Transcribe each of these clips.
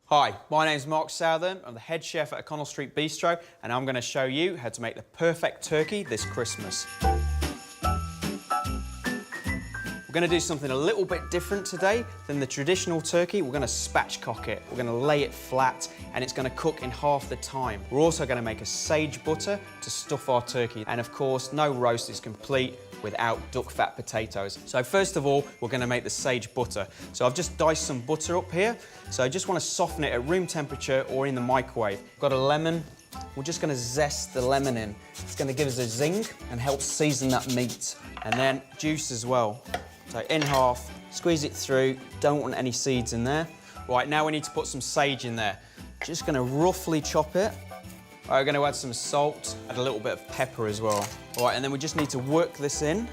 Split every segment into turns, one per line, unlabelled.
Hi, my name's Mark Southon. I'm the head chef at O'Connell Street Bistro, and I'm going to show you how to make the perfect turkey this Christmas. We're going to do something a little bit different today than the traditional turkey. We're going to spatchcock it. We're going to lay it flat, and it's going to cook in half the time. We're also going to make a sage butter to stuff our turkey. And of course, no roast is complete without duck fat potatoes. So first of all, we're going to make the sage butter. So I've just diced some butter up here. So I just want to soften it at room temperature or in the microwave. Got a lemon. We're just going to zest the lemon in. It's going to give us a zing and help season that meat. And then juice as well. So in half, squeeze it through, don't want any seeds in there. Right, now we need to put some sage in there. Just going to roughly chop it. Right, we're going to add some salt, add a little bit of pepper as well. All right, and then we just need to work this in.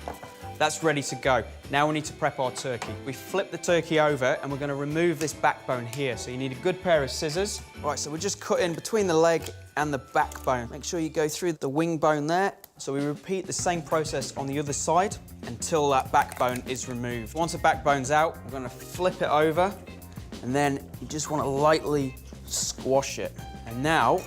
That's ready to go. Now we need to prep our turkey. We flip the turkey over and we're going to remove this backbone here. So you need a good pair of scissors. Right, so we're just cutting between the leg and the backbone. Make sure you go through the wing bone there. So we repeat the same process on the other side until that backbone is removed. Once the backbone's out, we're going to flip it over and then you just want to lightly squash it. And now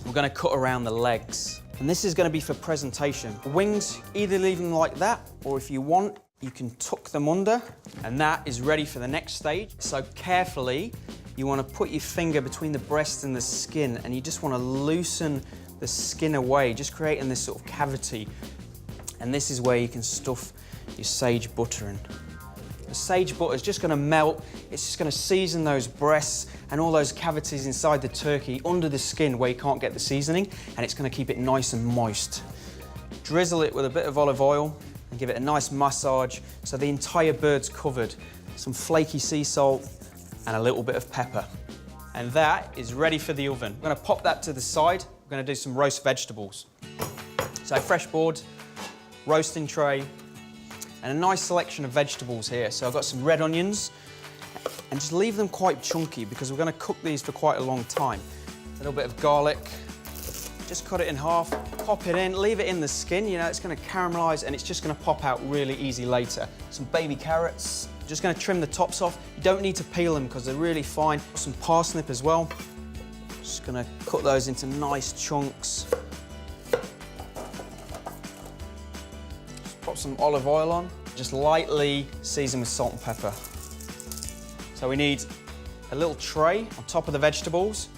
we're going to cut around the legs. And this is going to be for presentation. The wings, either leave them like that, or if you want, you can tuck them under, and that is ready for the next stage. So carefully, you want to put your finger between the breast and the skin, and you just want to loosen the skin away, just creating this sort of cavity. And this is where you can stuff your sage butter in. The sage butter is just going to melt, it's just going to season those breasts and all those cavities inside the turkey under the skin where you can't get the seasoning, and it's going to keep it nice and moist. Drizzle it with a bit of olive oil and give it a nice massage so the entire bird's covered. Some flaky sea salt and a little bit of pepper. And that is ready for the oven. I'm going to pop that to the side. We're going to do some roast vegetables. So fresh board, roasting tray, and a nice selection of vegetables here. So I've got some red onions, and just leave them quite chunky because we're going to cook these for quite a long time. A little bit of garlic, just cut it in half, pop it in, leave it in the skin, you know, it's going to caramelise and it's just going to pop out really easy later. Some baby carrots, just going to trim the tops off. You don't need to peel them because they're really fine. Some parsnip as well. Just going to cut those into nice chunks. Pop some olive oil on, just lightly season with salt and pepper. So we need a little tray on top of the vegetables,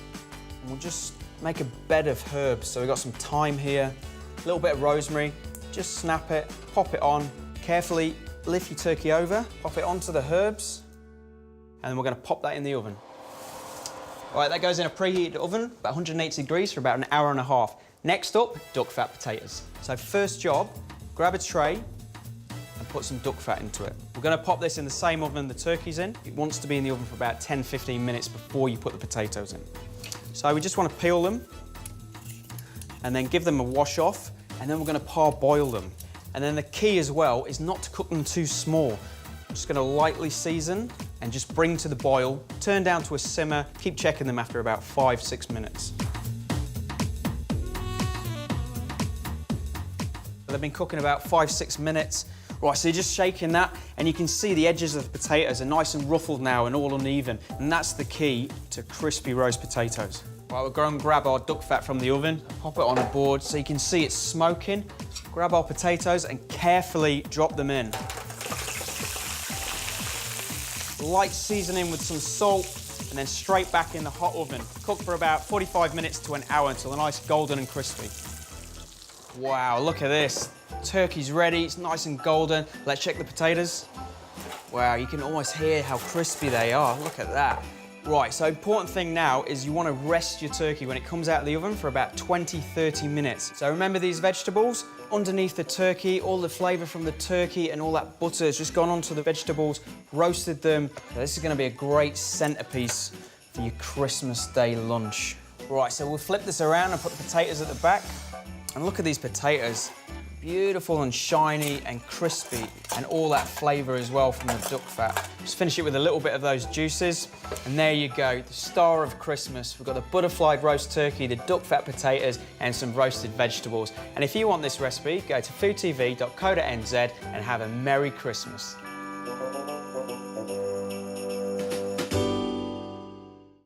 and we'll just make a bed of herbs. So we've got some thyme here, a little bit of rosemary, just snap it, pop it on, carefully lift your turkey over, pop it onto the herbs, and then we're going to pop that in the oven. All right, that goes in a preheated oven, about 180 degrees for about an hour and a half. Next up, duck fat potatoes. So first job, grab a tray and put some duck fat into it. We're going to pop this in the same oven the turkey's in. It wants to be in the oven for about 10-15 minutes before you put the potatoes in. So we just want to peel them and then give them a wash off, and then we're going to parboil them. And then the key as well is not to cook them too small. I'm just going to lightly season and just bring to the boil, turn down to a simmer, keep checking them after about 5-6 minutes. They've been cooking about 5-6 minutes. Right, so you're just shaking that, and you can see the edges of the potatoes are nice and ruffled now and all uneven, and that's the key to crispy roast potatoes. Right, we're going to grab our duck fat from the oven, pop it on a board so you can see it's smoking. Grab our potatoes and carefully drop them in. Light seasoning with some salt, and then straight back in the hot oven. Cook for about 45 minutes to an hour until they're nice golden and crispy. Wow, look at this. Turkey's ready, it's nice and golden. Let's check the potatoes. Wow, you can almost hear how crispy they are. Look at that. Right, so important thing now is you want to rest your turkey when it comes out of the oven for about 20-30 minutes. So remember these vegetables? Underneath the turkey, all the flavour from the turkey and all that butter has just gone onto the vegetables, roasted them. So this is going to be a great centrepiece for your Christmas Day lunch. Right, so we'll flip this around and put the potatoes at the back. And look at these potatoes, beautiful and shiny and crispy, and all that flavour as well from the duck fat. Just finish it with a little bit of those juices, and there you go, the star of Christmas. We've got the butterflied roast turkey, the duck fat potatoes, and some roasted vegetables. And if you want this recipe, go to foodtv.co.nz and have a Merry Christmas.